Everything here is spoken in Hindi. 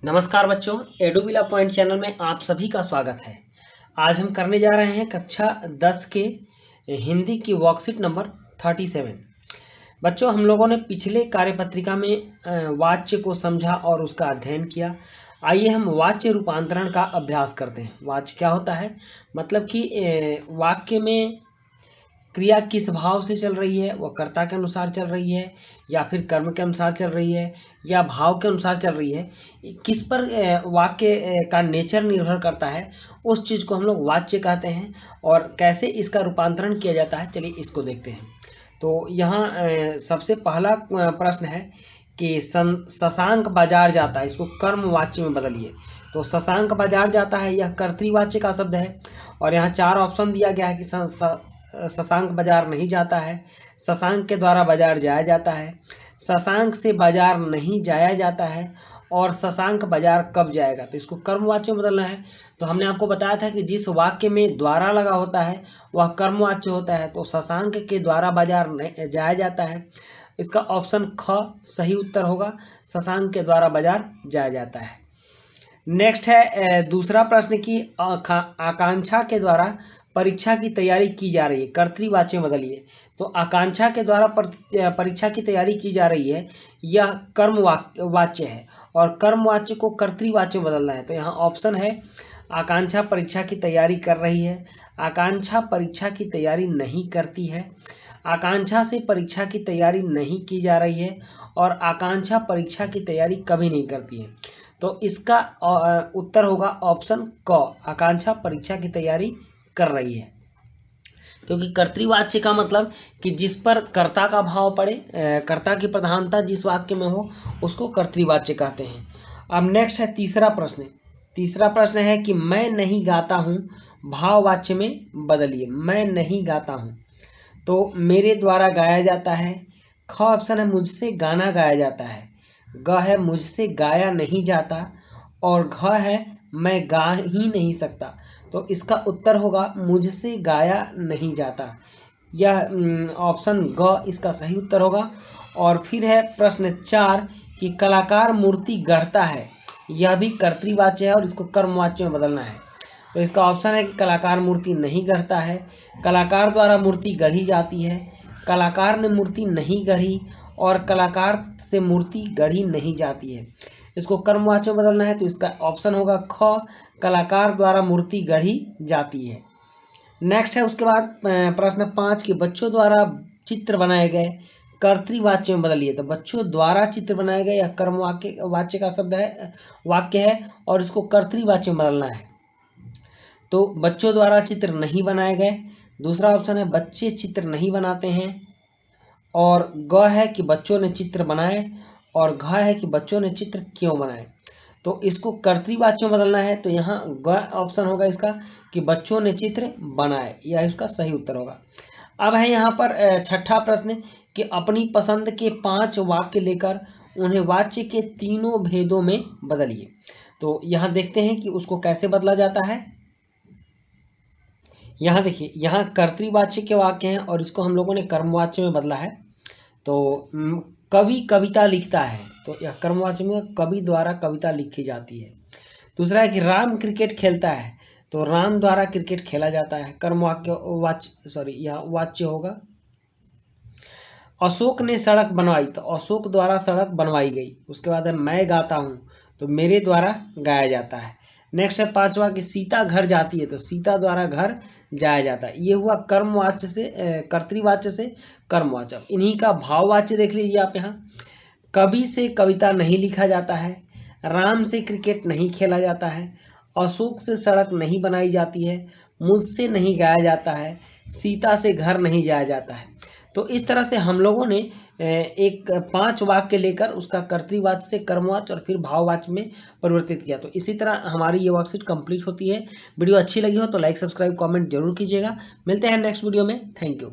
नमस्कार बच्चों, एडुविला पॉइंट चैनल में आप सभी का स्वागत है। आज हम करने जा रहे हैं कक्षा 10 के हिंदी की वर्कशीट नंबर 37। बच्चों, हम लोगों ने पिछले कार्यपत्रिका में वाच्य को समझा और उसका अध्ययन किया। आइए हम वाच्य रूपांतरण का अभ्यास करते हैं। वाच्य क्या होता है? मतलब कि वाक्य में क्रिया किस भाव से चल रही है, वह कर्ता के अनुसार चल रही है या फिर कर्म के अनुसार चल रही है या भाव के अनुसार चल रही है, किस पर वाक्य का नेचर निर्भर करता है, उस चीज़ को हम लोग वाच्य कहते हैं। और कैसे इसका रूपांतरण किया जाता है, चलिए इसको देखते हैं। तो यहाँ सबसे पहला प्रश्न है कि शशांक बाजार जाता है, इसको कर्म वाच्य में बदलिए। तो शशांक बाजार जाता है, यह कर्तृवाच्य का शब्द है। और यहाँ 4 ऑप्शन दिया गया है कि शशांक बाजार नहीं जाता है, शशांक के द्वारा बाजार जाया जाता है, शशांक से बाजार नहीं जाया जाता है, और शशांक बाजार कब जाएगा। तो इसको कर्मवाच्य में बदलना है। तो हमने आपको बताया था कि जिस वाक्य में द्वारा लगा होता है वह कर्मवाच्य होता है। तो शशांक के द्वारा बाजार जाया जाता है, इसका ऑप्शन ख सही उत्तर होगा। शशांक के द्वारा बाजार जाया जाता है। नेक्स्ट है दूसरा प्रश्न की आकांक्षा के द्वारा परीक्षा की तैयारी की जा रही है, कर्तृवाच्य में बदलिए। तो आकांक्षा के द्वारा परीक्षा की तैयारी की जा रही है, यह कर्म वाच्य है और कर्मवाच्य को कर्तृवाच्य में बदलना है। तो यहाँ ऑप्शन है आकांक्षा परीक्षा की तैयारी कर रही है, आकांक्षा परीक्षा की तैयारी नहीं करती है, आकांक्षा से परीक्षा की तैयारी नहीं की जा रही है, और आकांक्षा परीक्षा की तैयारी कभी नहीं करती है। तो इसका उत्तर होगा ऑप्शन क, आकांक्षा परीक्षा की तैयारी कर रही है। क्योंकि कर्तृवाच्य का मतलब कि जिस पर कर्ता का भाव पड़े, कर्ता की प्रधानता जिस वाक्य में हो, उसको कर्तृवाच्य कहते हैं। अब नेक्स्ट है तीसरा प्रश्न। तीसरा प्रश्न है कि मैं नहीं गाता हूँ, भाववाच्य में बदलिए। मैं नहीं गाता हूँ, तो मेरे द्वारा गाया जाता है। ख ऑप्शन है मुझसे गाना गाया जाता है, ग है मुझसे गाया नहीं जाता, और घ है मैं गा ही नहीं सकता। तो इसका उत्तर होगा मुझसे गाया नहीं जाता। यह ऑप्शन ग इसका सही उत्तर होगा। और फिर है प्रश्न 4 कि कलाकार मूर्ति गढ़ता है, यह भी कर्तृवाच्य है और इसको कर्मवाच्य में बदलना है। तो इसका ऑप्शन है कि कलाकार मूर्ति नहीं गढ़ता है, कलाकार द्वारा मूर्ति गढ़ी जाती है, कलाकार ने मूर्ति नहीं गढ़ी, और कलाकार से मूर्ति गढ़ी नहीं जाती है। इसको कर्मवाच्य में बदलना है। तो इसका ऑप्शन होगा ख, कलाकार द्वारा मूर्ति गढ़ी जाती है। नेक्स्ट है उसके बाद प्रश्न 5 कि बच्चों द्वारा चित्र बनाए गए, कर्तृवाच्य में बदलिए। तो बच्चों द्वारा चित्र बनाए गए, यह कर्म वाच्य का शब्द है, वाक्य है, और इसको कर्तृवाच्य में बदलना है। तो बच्चों द्वारा चित्र नहीं बनाए गए। दूसरा ऑप्शन है बच्चे चित्र नहीं बनाते हैं, और ग है कि बच्चों ने चित्र बनाए, और घ है कि बच्चों ने चित्र क्यों बनाए। तो इसको कर्तृवाच्य में बदलना है। तो यहाँ ग ऑप्शन होगा इसका कि बच्चों ने चित्र बनाए, यह इसका सही उत्तर होगा। अब है यहाँ पर छठा प्रश्न कि अपनी पसंद के 5 वाक्य लेकर उन्हें वाच्य के तीनों भेदों में बदलिए। तो यहाँ देखते हैं कि उसको कैसे बदला जाता है। यहाँ देखिए, यहाँ कर्तृवाच्य के वाक्य हैं और इसको हम लोगों ने कर्मवाच्य में बदला है। तो कवि कविता लिखता है, तो यह कर्मवाच्य में कवि द्वारा कविता लिखी जाती है। दूसरा है कि राम क्रिकेट खेलता है, तो राम द्वारा क्रिकेट खेला जाता है, यह वाच्य होगा। अशोक ने सड़क बनवाई, तो अशोक द्वारा सड़क बनवाई गई। उसके बाद है मैं गाता हूँ, तो मेरे द्वारा गाया जाता है। नेक्स्ट है 5वां कि सीता घर जाती है, तो सीता द्वारा घर जाया जाता है। ये हुआ कर्मवाच्य से कर्तृवाच्य से कर्मवाच्य। इन्हीं का भाववाच्य देख लीजिए आप यहाँ। कवि से कविता नहीं लिखा जाता है, राम से क्रिकेट नहीं खेला जाता है, अशोक से सड़क नहीं बनाई जाती है, मुझसे नहीं गाया जाता है, सीता से घर नहीं जाया जाता है। तो इस तरह से हम लोगों ने एक 5 वाक्य लेकर उसका कर्तृवाच्य से कर्मवाच्य और फिर भाववाच्य में परिवर्तित किया। तो इसी तरह हमारी ये वर्कशीट कंप्लीट होती है। वीडियो अच्छी लगी हो तो लाइक सब्सक्राइब कमेंट जरूर कीजिएगा। मिलते हैं नेक्स्ट वीडियो में। Thank you.